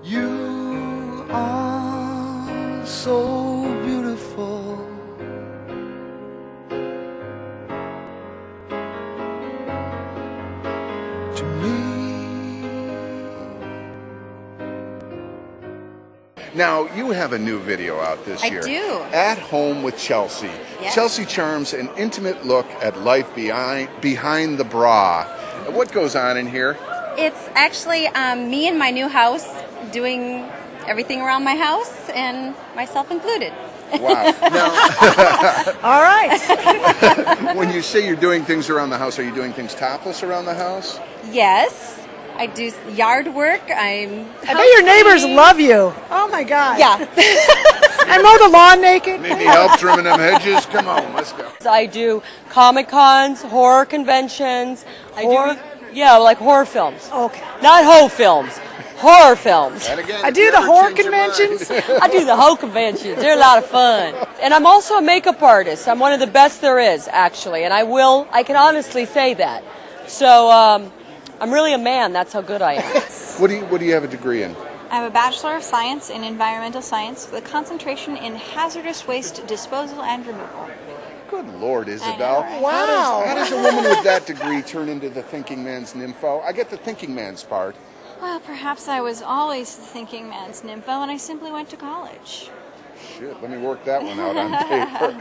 You are so beautiful. To me. Now, you have a new video out this year. I do. At Home with Chelsea. Yes. Chelsea charms an intimate look at life behind the bra. What goes on in here? It's actually me in my new house doing everything around my house, and myself included. Wow. Now, all right. when you say you're doing things around the house, are you doing things topless around the house? Yes, I do yard work. I bet your neighbors love you. Oh my God. Yeah. And mow the lawn naked. Need any help trimming them hedges? Come on, let's go. I do Comic Cons, horror conventions. Like horror films. Okay. Not hoe films. Horror films. And again, I do the horror conventions. I do the hoe conventions. They're a lot of fun. And I'm also a makeup artist. I'm one of the best there is, actually. And I can honestly say that. So I'm really a man. That's how good I am. What do you have a degree in? I have a Bachelor of Science in Environmental Science with a concentration in hazardous waste disposal and removal. Good Lord, Isabel. I know, right? Wow. How does a woman with that degree turn into the thinking man's nympho? I get the thinking man's part. Well, perhaps I was always the thinking man's nympho and I simply went to college. Shit, let me work that one out on paper.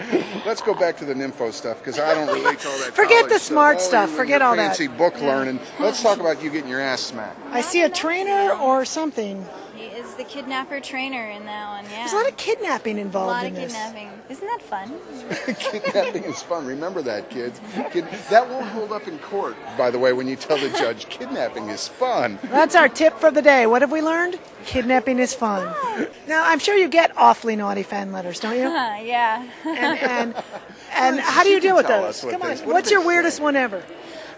Let's go back to the nympho stuff, because I don't relate to all that. Forget college the smart stuff. You and Forget your all that. fancy book learning. Let's talk about you getting your ass smacked. I see a trainer or something. He is the kidnapper trainer in that one, yeah. There's a lot of kidnapping A involved lot in of this. kidnapping. Isn't that fun? Kidnapping is fun. Remember that, kids. That won't hold up in court, by the way, when you tell the judge kidnapping is fun. That's our tip for the day. What have we learned? Kidnapping is fun. Now, I'm sure you get awfully naughty fan letters, don't you? Yeah. And how do you deal with Tell those? us what Come they- on. what do What's they your say? weirdest one ever?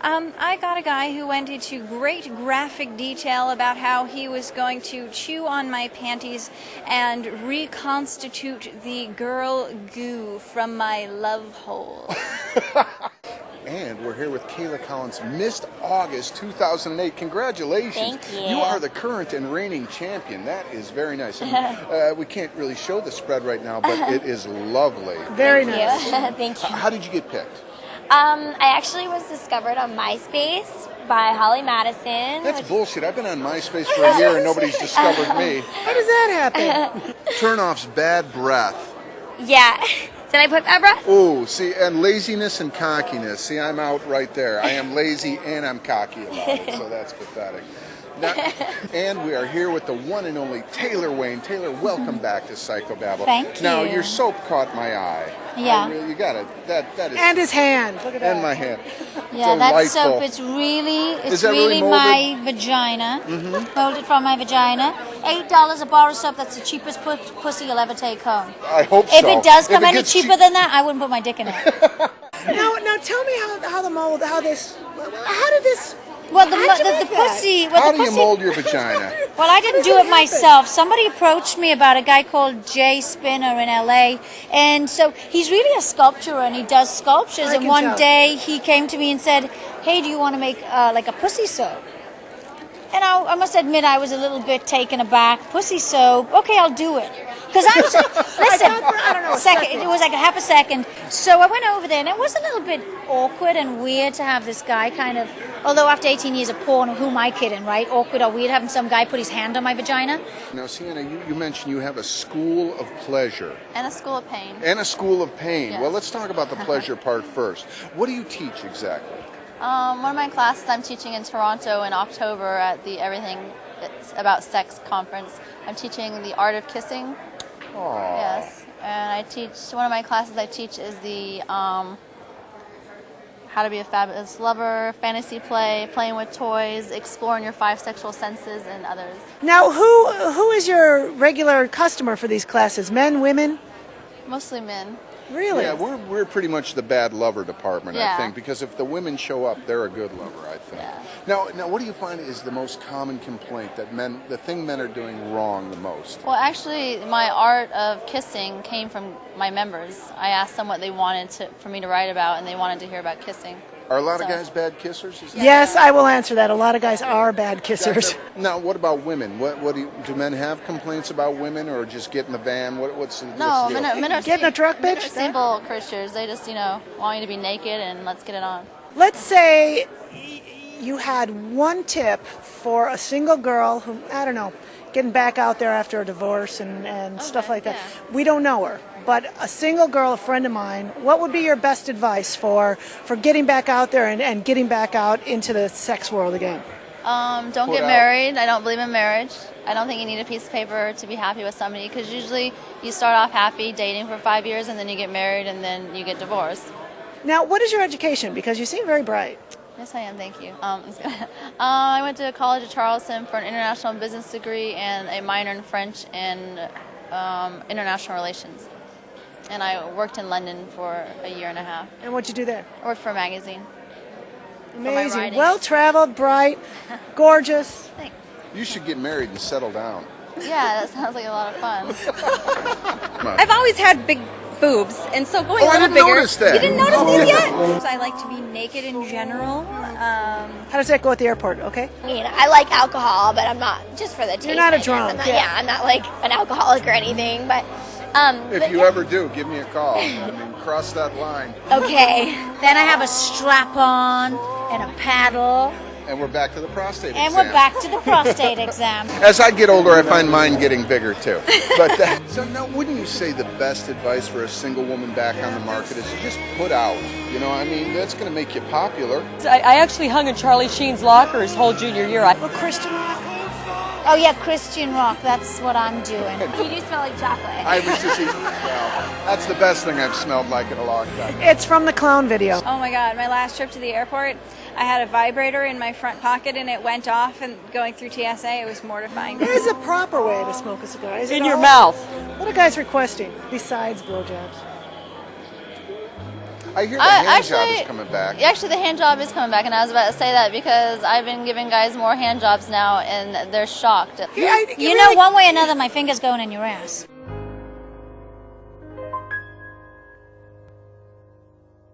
I got a guy who went into great graphic detail about how he was going to chew on my panties and reconstitute the girl goo from my love hole. And we're here with Kayla Collins, Miss August 2008. Congratulations. Thank you. You are the current and reigning champion. That is very nice. And, we can't really show the spread right now, but it is lovely. Very nice. Thank you. How did you get picked? I actually was discovered on MySpace by Holly Madison. That's bullshit. I've been on MySpace for a year and nobody's discovered me. How does that happen? Turnoff's bad breath. Yeah. Did I put that breath? Oh, see, and laziness and cockiness. See, I'm out right there. I am lazy and I'm cocky about it, so that's pathetic. Now, and we are here with the one and only Taylor Wayne. Taylor, welcome back to Psychobabble. Thank Now, you. your soap caught my eye. Yeah. You got it. That is. And his hand. Look at that. And my hand. Yeah, that Delightful. soap, it's that really molded? my vagina. Molded from my vagina. $8 a bar of soap, that's the cheapest pussy you'll ever take home. I hope so. If it does come If it any gets cheaper than that, I wouldn't put my dick in it. Now tell me how did this... Well, the How'd you make that? pussy... How Well, do the you pussy... mold your vagina? Well, I didn't do it myself. Somebody approached me about a guy called Jay Spinner in LA, and so he's really a sculptor and he does sculptures. I And can one tell. day he came to me and said, "Hey, do you want to make like a pussy soap?" And I must admit I was a little bit taken aback. Pussy soap? Okay, I'll do it. Because I was listen. I don't know, a second. second. It was like a half a second. So I went over there, and it was a little bit awkward and weird to have this guy kind of. Although after 18 years of porn, who am I kidding, right? Awkward or weird having some guy put his hand on my vagina. Now, Sienna, you mentioned you have a school of pleasure And a school of pain. and a school of pain. Yes. Well, let's talk about the pleasure part first. What do you teach exactly? One of my classes I'm teaching in Toronto in October at the Everything It's About Sex conference. I'm teaching the art of kissing. Aww. Yes. And I teach, one of my classes I teach is the how to be a fabulous lover, fantasy play, playing with toys, exploring your 5 sexual senses, and others. Now, who is your regular customer for these classes? Men, women? Mostly men. Really? Yeah, we're pretty much the bad lover department, I Yeah. think, because if the women show up, they're a good lover, I think. Yeah. Now, what do you find is the most common complaint that the thing men are doing wrong the most? Well, actually, my art of kissing came from my members. I asked them what they wanted for me to write about, and they wanted to hear about kissing. Are a lot of So- guys bad kissers? Is that- Yes, I will answer that. A lot of guys are bad kissers. Now, what about women? What do men have complaints about women, or just get in the van? What's the No, deal? men are Get in a truck, men bitch? are simple creatures. They just, want you to be naked and let's get it on. Let's say you had one tip for a single girl who, I don't know, getting back out there after a divorce and stuff like that. yeah. We don't know her, but a single girl, a friend of mine, what would be your best advice for getting back out there and getting back out into the sex world again? Don't Put get out. married. I don't believe in marriage. I don't think you need a piece of paper to be happy with somebody because usually you start off happy dating for 5 years and then you get married and then you get divorced. Now, what is your education? Because you seem very bright. Yes, I am. Thank you. I went to college at Charleston for an international business degree and a minor in French and international relations. And I worked in London for a year and a half. And what'd you do there? I worked for a magazine. Amazing. writing. Well-traveled, bright, gorgeous. Thanks. You should get married and settle down. Yeah, that sounds like a lot of fun. I've always had big boobs, and so going Oh, a I little didn't bigger. notice that. You didn't notice Oh, these yeah. yet? I like to be naked in general. How does that go at the airport? Okay. I like alcohol, but I'm not just for the taste. not a I guess. drunk, I'm not, yeah. I'm not like an alcoholic or anything, but If but you yeah. ever do, give me a call. I mean, cross that line. Okay, then I have a strap on and a paddle, And we're back to the prostate and exam. we're back to the prostate exam. As I get older, I find mine getting bigger too. But so now, wouldn't you say the best advice for a single woman back on the market is to just put out? You know, I mean, that's going to make you popular. I actually hung in Charlie Sheen's locker his whole junior year. Well, Christian rock. Oh yeah, Christian rock, that's what I'm doing. You do smell like chocolate. I was just, well, that's the best thing I've smelled like in a long time. It's from the clown video. Oh my God, my last trip to the airport, I had a vibrator in my front pocket and it went off, and going through TSA, it was mortifying. There is a proper way to smoke a cigar. Is it In your all- mouth. What are guys requesting besides blowjobs? I hear the hand job is coming back. Actually, the hand job is coming back, and I was about to say that because I've been giving guys more hand jobs now, and they're shocked. You know, one way or another, my finger's going in your ass.